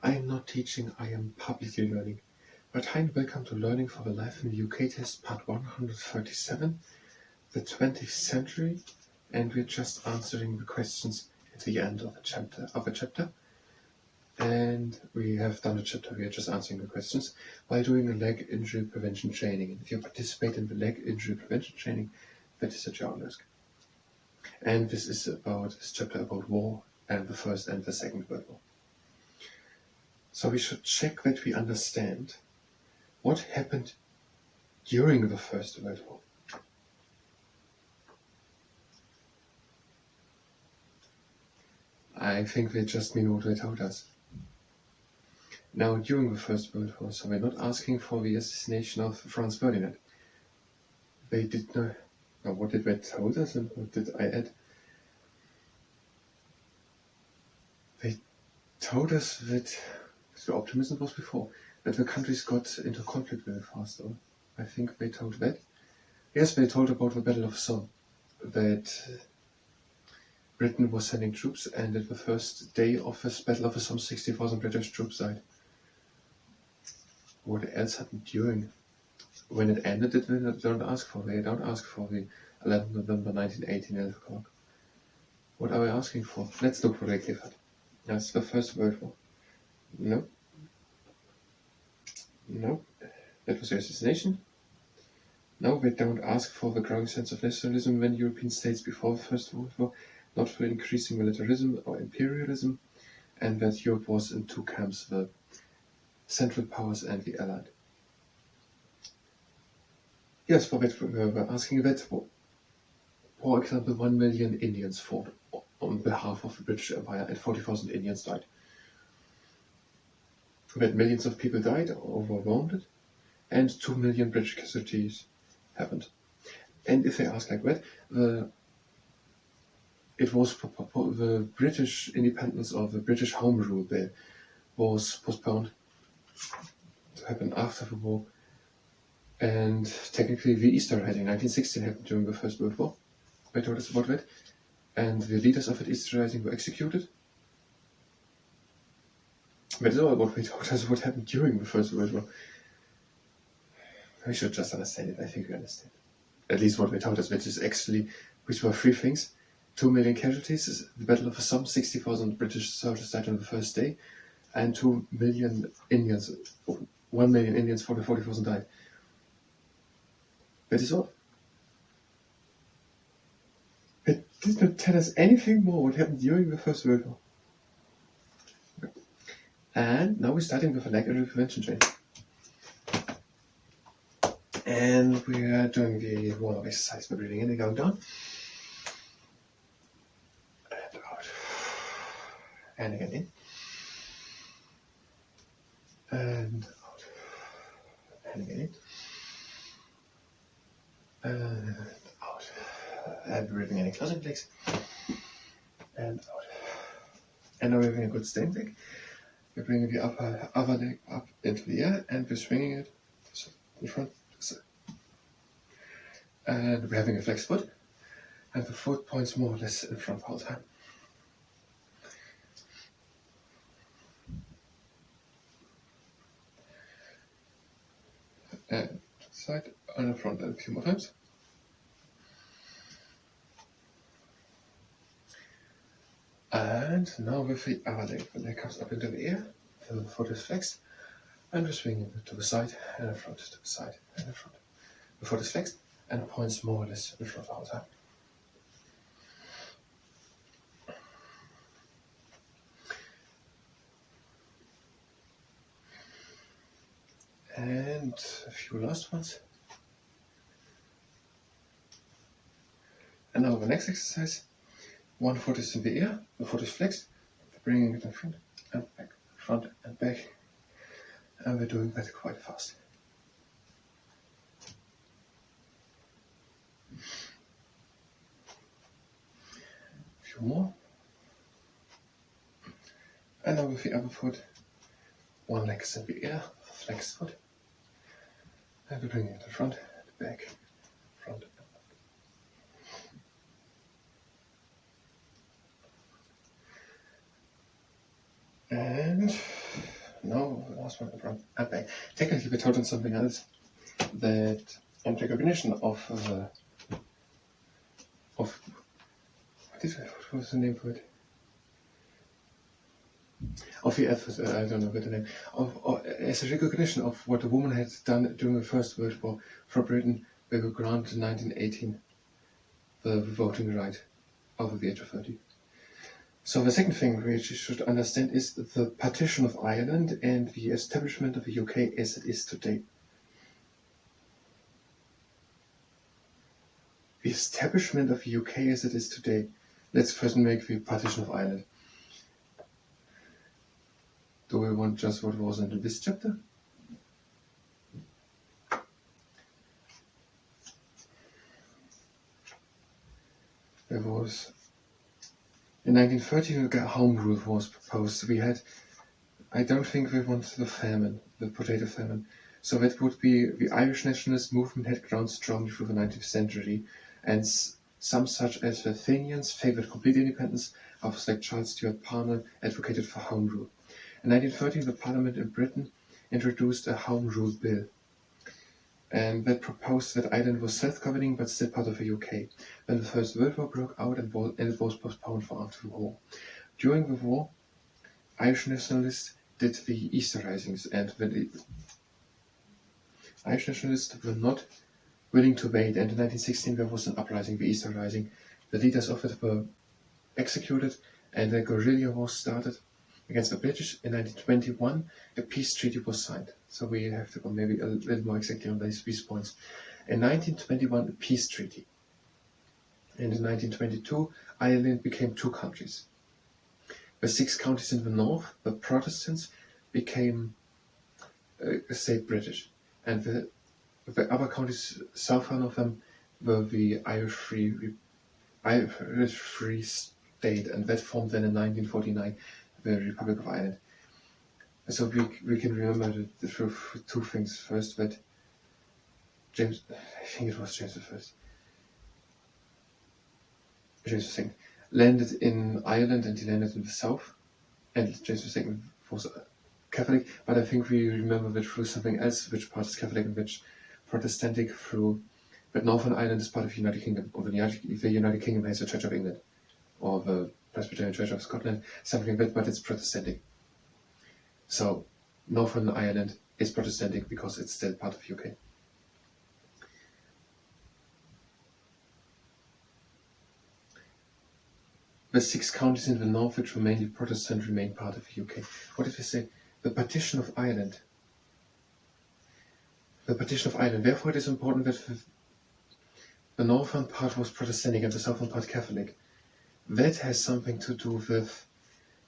I am not teaching, I am publicly learning. But hi and welcome to Learning for the Life in the UK test part 137, the 20th century, and we're just answering the questions at the end of a chapter. And we have done a chapter, we are just answering the questions while doing a leg injury prevention training. And if you participate in the leg injury prevention training, that is a journalist. And this is this chapter about war and the First and the Second World War. So we should check that we understand what happened during the First World War. I think they just mean what they told us. Now, during the First World War, so we're not asking for the assassination of Franz Ferdinand. They did not. Now, what did they tell us and what did I add? They told us that the optimism was before, that the countries got into conflict very fast. Or I think they told that. Yes, they told about the Battle of Somme, that Britain was sending troops, and at the first day of this Battle of Somme, 60,000 British troops died. What else happened during? When it ended, they don't ask for. They don't ask for the 11th November 1918, 11 o'clock. What are we asking for? Let's look what they gave us. That's the First World War. No. No. That was the assassination. No, they don't ask for the growing sense of nationalism when European states before the First World War, not for increasing militarism or imperialism, and that Europe was in two camps, the Central Powers and the Allied. Yes, for that we're asking that, for example, 1 million Indians fought on behalf of the British Empire and 40,000 Indians died. That millions of people died or were wounded, and 2 million British casualties happened. And if they ask like that, it was the British independence or the British Home Rule Bill was postponed to happen after the war. And technically the Easter Rising 1916 happened during the First World War. They told us about that. And the leaders of that Easter Rising were executed. That is all what they told us what happened during the First World War. We should just understand it. I think we understand. At least what they told us, which were three things. 2 million casualties, the Battle of Somme, 60,000 British soldiers died on the first day, and 2 million Indians, 1 million Indians, 40,000 died. That is all. It did not tell us anything more what happened during the First World War. Okay. And now we're starting with a leg injury prevention training. And we are doing the warm-up exercise by breathing in and going down. And out. And again in. And out. And again in. And out. And breathing in and closing legs. And out. And now we're having a good staying leg. We're bringing the upper leg up into the air and we're swinging it in front. And we're having a flex foot, and the foot points more or less in front the whole time. And to the side, and in front, and a few more times. And now with the other leg, the leg comes up into the air, the foot is flexed, and we're swinging it to the side, and in front, to the side, and in front. The foot is flexed, and points more or less in front the whole time. And a few last ones. And now the next exercise. One foot is in the air, the foot is flexed, bringing it in front and back, front and back. And we're doing that quite fast. A few more. And now with the other foot, one leg is in the air, flexed foot. And we're bringing it in front and back, front and back. And no, last one, I'm back. Technically, we told them something else. That in recognition of what was the name for it? Of the effort, I don't know what the name. As a recognition of what a woman had done during the First World War for Britain, we were granted in 1918 the voting right over the age of 30. So the second thing we should understand is the partition of Ireland and the establishment of the UK as it is today. The establishment of the UK as it is today. Let's first make the partition of Ireland. Do we want just what was in this chapter? There was, in 1930, Home Rule was proposed. We had, I don't think we want the famine, the potato famine. So that would be, the Irish nationalist movement had grown strongly through the 19th century, and some such as the Fenians favoured complete independence, others like Charles Stuart Parnell advocated for Home Rule. In 1913, the Parliament in Britain introduced a Home Rule Bill, and that proposed that Ireland was self-governing but still part of the UK. Then the First World War broke out and it was postponed for after the war. During the war, Irish nationalists did the Easter Risings, and the Irish nationalists were not willing to wait, and in 1916 there was an uprising, the Easter Rising. The leaders of it were executed, and a guerrilla war started against the British. In 1921, a peace treaty was signed. So we have to go maybe a little more exactly on these points. In 1921, a peace treaty. And in 1922, Ireland became 2 countries. The 6 counties in the north, the Protestants, became state British. And the other counties southern of them were the Irish Free State, and that formed then in 1949 the Republic of Ireland. So we can remember the 2 things. First, that James, I think it was James II, landed in Ireland, and he landed in the south, and James II was Catholic, but I think we remember that through something else, which part is Catholic and which Protestantic, through that Northern Ireland is part of the United Kingdom, or the United Kingdom has the Church of England, or the Presbyterian Church of Scotland, something like that, but it's Protestantic. So Northern Ireland is Protestantic because it's still part of the UK. The 6 counties in the north, which were mainly Protestant, remained part of the UK. What did we say? The partition of Ireland. The partition of Ireland. Therefore, it is important that the northern part was Protestant and the southern part Catholic. That has something to do with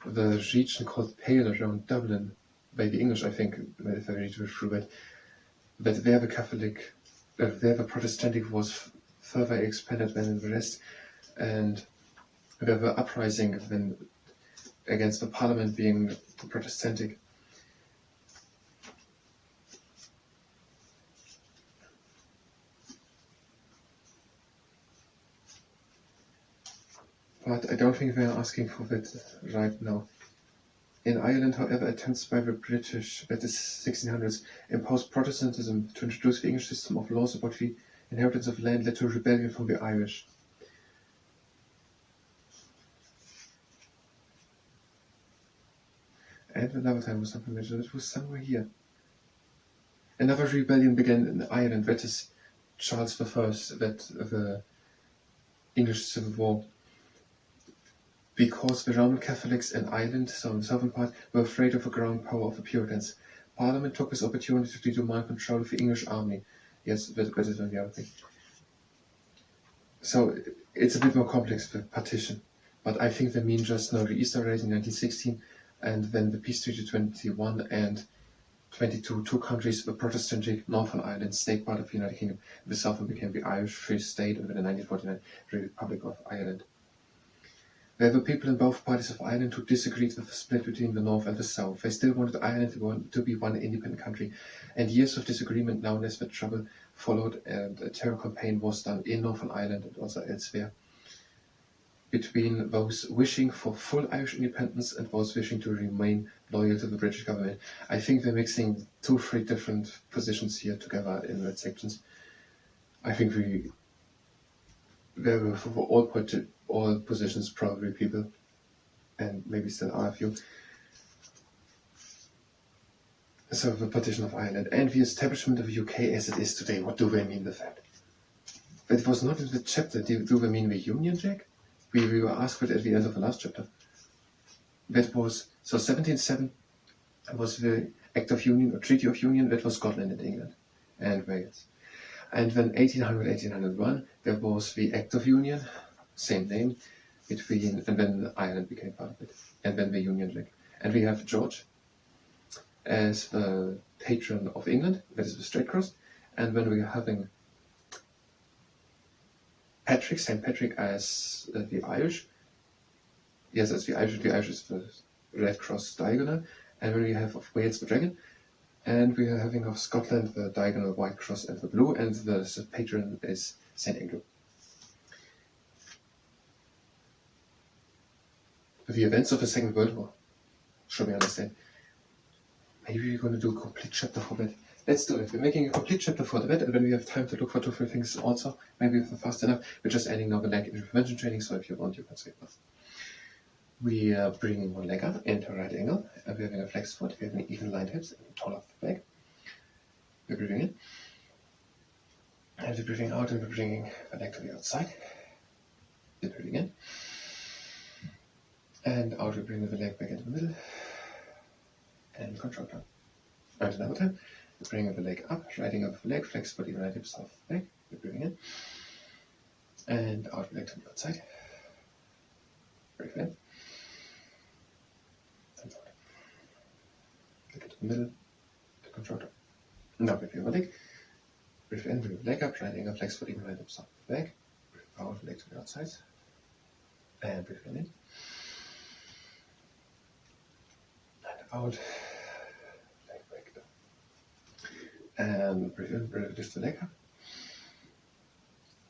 the region called Pale around Dublin, by the English, I think, if I read through it, that there the Catholic, there the Protestantic was further expanded than in the rest, and there were uprising against the Parliament being Protestantic. But I don't think they are asking for that right now. In Ireland, however, attempts by the British, that is 1600s, imposed Protestantism to introduce the English system of laws about the inheritance of land led to rebellion from the Irish. And another time was something mentioned, it was somewhere here. Another rebellion began in Ireland, that is Charles I, that the English Civil War. Because the Roman Catholics in Ireland, so in the southern part, were afraid of the growing power of the Puritans. Parliament took this opportunity to demand control of the English army. Yes, that is the other thing. So it's a bit more complex, the partition. But I think they mean just now the Easter Rising in 1916, and then the Peace Treaty 21 and 22, 2 countries, the Protestantic Northern Ireland stayed part of the United Kingdom. The southern became the Irish Free State, and then in 1949, the Republic of Ireland. There were people in both parties of Ireland who disagreed with the split between the North and the South. They still wanted Ireland to be one independent country, and years of disagreement, known as the Trouble, followed, and a terror campaign was done in Northern Ireland and also elsewhere. between those wishing for full Irish independence and those wishing to remain loyal to the British government. I think they're mixing 2-3 different positions here together in that sections. I think there were for all positions probably people, and maybe still are a few. So the partition of Ireland and the establishment of the UK as it is today, what do they mean with that? It was not in the chapter. Do they mean the Union Jack? We were asked it at the end of the last chapter. That was, so 1707 was the Act of Union or Treaty of Union. That was Scotland and England and Wales. And then 1800-1801, there was the Act of Union, same name, and then Ireland became part of it, and then the Union Jack. And we have George as the patron of England, that is the Straight Cross, and then we are having Patrick, St. Patrick as the Irish. Yes, that's the Irish. The Irish is the Red Cross diagonal, and then we have of Wales the dragon, and we are having of Scotland the diagonal White Cross and the blue, and the patron is St. Andrew. The events of the Second World War, should we understand? Maybe we're going to do a complete chapter for that. Let's do it. We're making a complete chapter for that, and when we have time to look for 2-3 things also, maybe if we're fast enough, we're just adding now the leg into prevention training, so if you want, you can skip us. We are bringing one leg up into a right angle, and we're having a flex foot, we're having even lined hips, and tall off the back. We're breathing in, and we're breathing out, and we're bringing the leg to the outside. We're breathing in, and out we bring the leg back into the middle, and control down. And another time, we're bringing the leg up, riding up the leg, flex foot, even right hips off the back. We're breathing in, and out the leg to the outside. Breathe in, and out. Leg into the middle, to control down. Now breathe in the leg. Breathe in, bring the leg up, riding up, flex foot, even right hips off the back. Breathe out, leg to the outside. And breathe in. And out. Leg back down. And breathe in, lift the leg up.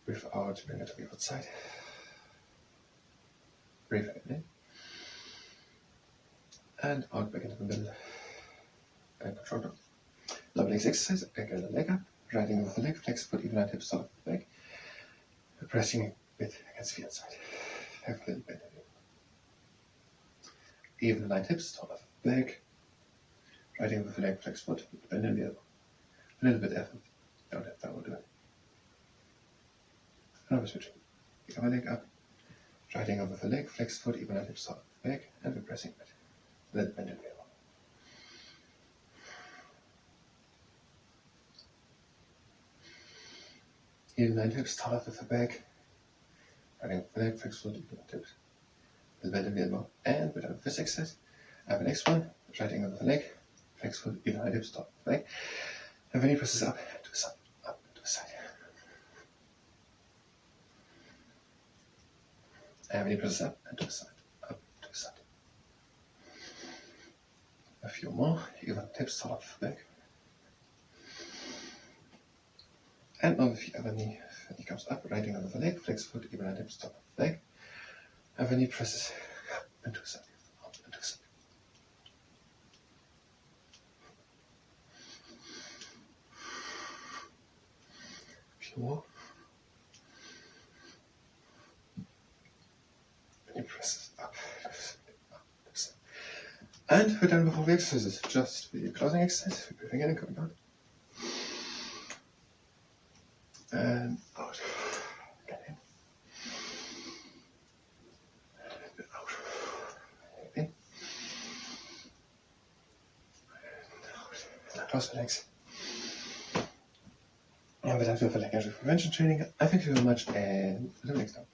Breathe out, bring it to the outside. Breathe in. And out, back into the middle. And control down. Now legs exercise, again the leg up, riding with the leg, flex foot, even right hips off the back. Pressing a bit against the inside. Have a little bit. Even light hips, tall off the back. Riding with the leg, flex foot, bend in the elbow. A little bit effort. Don't have that will do it. And now we're switching. The other leg up. Riding over the leg, flex foot, even light hips, tall off the back. And we're pressing a bit. A little bend in the elbow. Even light hips, tall off the back. Riding over the leg, flex foot, even light hips. A little bend in the elbow. And we're done with this exercise. And the next one, riding over the leg, flex foot, even light hips, tall off the back. And when he presses up to the side, up to the side. And when he presses up and to the side, up to the side. A few more, even hips tall off the back. And on the other knee, when he comes up, riding over the leg, flex foot, even right hips top of the leg. And when he presses up and to the side, up and to the side. A few more. When he presses up to the side. And we're done with all the exercises. Just the closing exercise, we're breathing in and coming down. And out. Again in. And out. In. And out. And close the legs. And with that, we have a leg injury prevention training. I thank you very much, and until next time.